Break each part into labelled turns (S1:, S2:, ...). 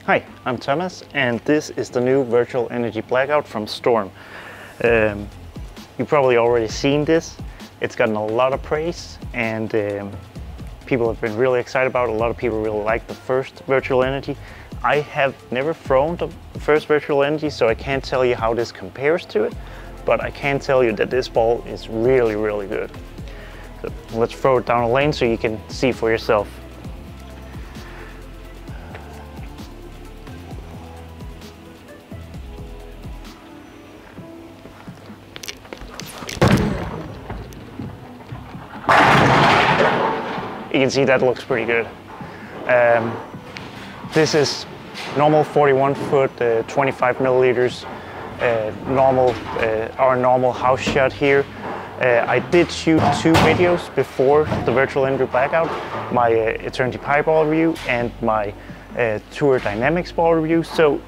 S1: Hi, I'm Thomas, and this is the new Virtual Energy Blackout from Storm. You've probably already seen this. It's gotten a lot of praise, and people have been really excited about it. A lot of people really like the first Virtual Energy. I have never thrown the first Virtual Energy, so I can't tell you how this compares to it, but I can tell you that this ball is really, really good. So let's throw it down a lane so you can see for yourself. You can see that looks pretty good. This is normal 41 foot, 25 milliliters, our normal house shot here. I did shoot 2 videos before the Virtual Energy Blackout, my Eternity Pi ball review and my Tour Dynamics ball review, so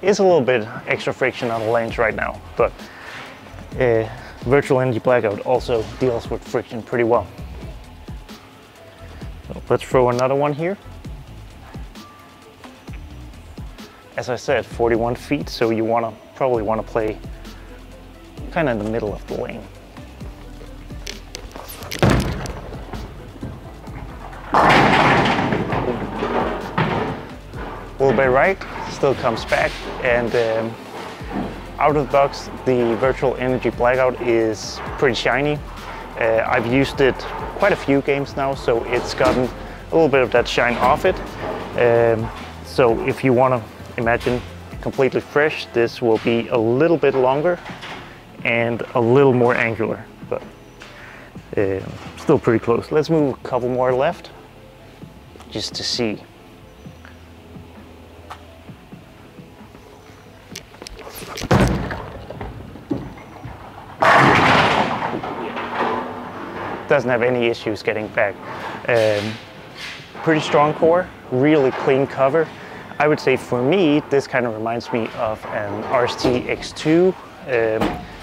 S1: it's a little bit extra friction on the lanes right now, but Virtual Energy Blackout also deals with friction pretty well. So let's throw another one here. As I said, 41 feet, so you probably want to play kind of in the middle of the lane. A little bit right, still comes back, and out of the box, the Virtual Energy Blackout is pretty shiny. I've used it quite a few games now, so it's gotten a little bit of that shine off it. So if you want to imagine completely fresh, this will be a little bit longer and a little more angular, but still pretty close. Let's move a couple more left just to see. Doesn't have any issues getting back. Pretty strong core, really clean cover. I would say for me, this kind of reminds me of an RST X2,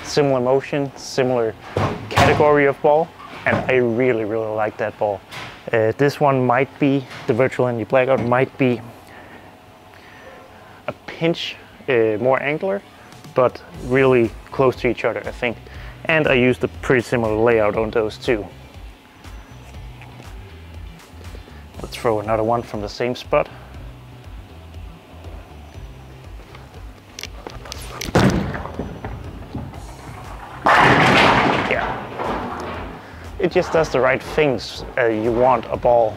S1: similar motion, similar category of ball, and I really, really like that ball. This one might be, the Virtual Energy Blackout might be a pinch more angular, but really close to each other, I think. And I used a pretty similar layout on those two. Let's throw another one from the same spot. Yeah, it just does the right things you want a ball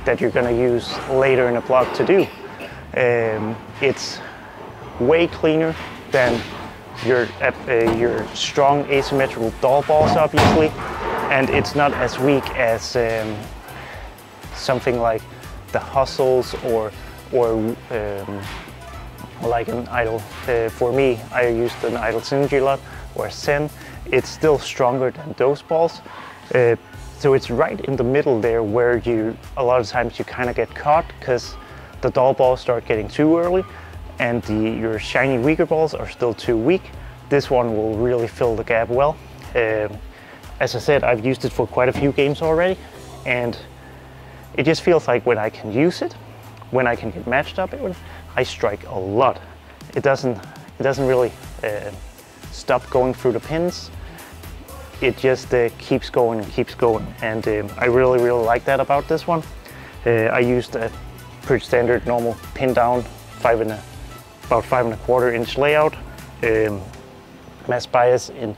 S1: that you're going to use later in a block to do. It's way cleaner than your strong asymmetrical doll balls, obviously, and it's not as weak as something like the Hustles or like an Idol. For me, I used an Idol Synergy a lot, or a Zen. It's still stronger than those balls, so it's right in the middle there where a lot of times you kind of get caught because the doll balls start getting too early and your shiny weaker balls are still too weak. This one will really fill the gap well. As I said, I've used it for quite a few games already, and it just feels like when I can use it, when I can get matched up with it, I strike a lot. It doesn't really stop going through the pins. It just keeps going and keeps going, and I really, really like that about this one. I used a pretty standard normal pin down about 5 1/4 inch layout, mass bias in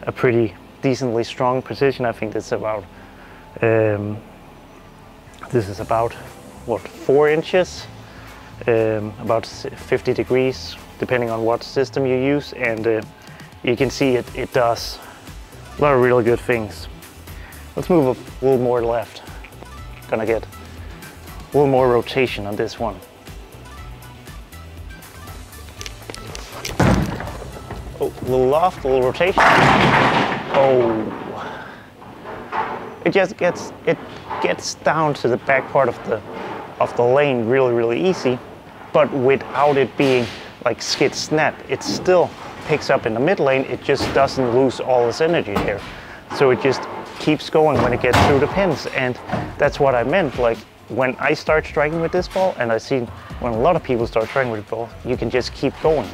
S1: a pretty decently strong position. I think this is about what, 4 inches, about 50 degrees depending on what system you use, and you can see it does a lot of really good things. Let's move a little more left. Gonna get a little more rotation on this one. Oh, a little loft, a little rotation. Oh, it gets down to the back part of the lane really, really easy, but without it being like skid snap. It still picks up in the mid lane. It just doesn't lose all its energy there. So it just keeps going when it gets through the pins, and that's what I meant. Like, when I start striking with this ball, and I've seen when a lot of people start striking with the ball, you can just keep going.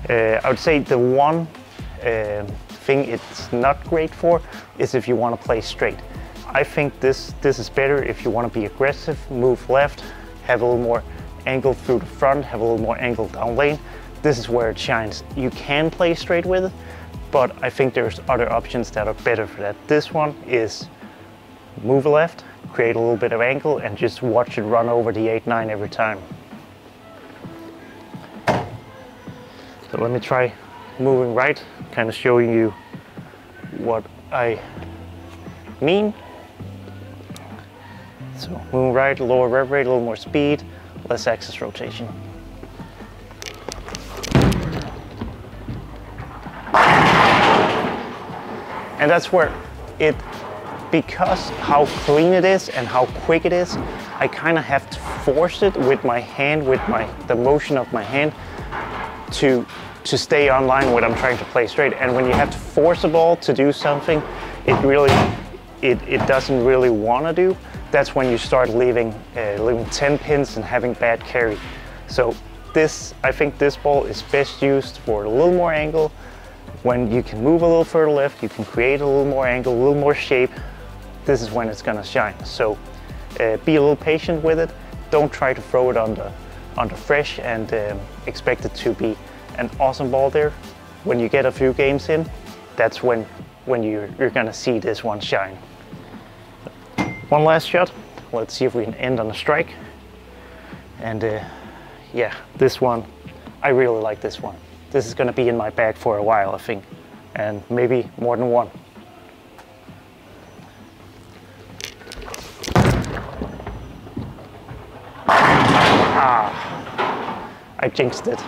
S1: I would say the one thing it's not great for is if you want to play straight. I think this is better if you want to be aggressive, move left, have a little more angle through the front, have a little more angle down lane. This is where it shines. You can play straight with it, but I think there's other options that are better for that. This one is move left, create a little bit of angle, and just watch it run over the 8-9 every time. So let me try moving right, kind of showing you what I mean. So moving right, lower rev rate, a little more speed, less axis rotation. And that's where it, because how clean it is and how quick it is, I kind of have to force it with my hand, with the motion of my hand to stay on line when I'm trying to play straight. And when you have to force a ball to do something it doesn't really want to do, that's when you start leaving 10 pins and having bad carry. So I think this ball is best used for a little more angle. When you can move a little further left, you can create a little more angle, a little more shape. This is when it's gonna shine. So be a little patient with it. Don't try to throw it on the fresh and expect it to be an awesome ball there. When you get a few games in, that's when you're gonna see this one shine. One last shot. Let's see if we can end on a strike. And yeah, this one, I really like this one. This is gonna be in my bag for a while, I think, and maybe more than one. I jinxed it.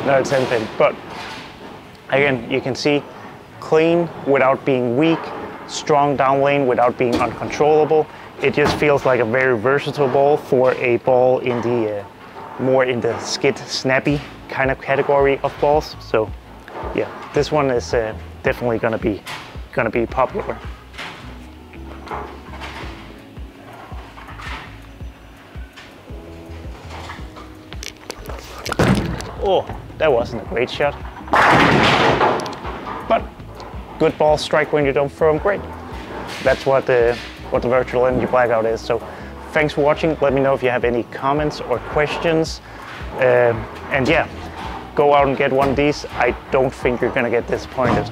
S1: No 10 pin, but again, you can see clean without being weak, strong down lane without being uncontrollable. It just feels like a very versatile ball for a ball in the more in the skid snappy kind of category of balls. So yeah, this one is definitely gonna be popular. Oh, that wasn't a great shot. But good balls strike when you don't throw them great. That's what the Virtual Energy Blackout is. So thanks for watching. Let me know if you have any comments or questions. And yeah, go out and get one of these. I don't think you're gonna get disappointed.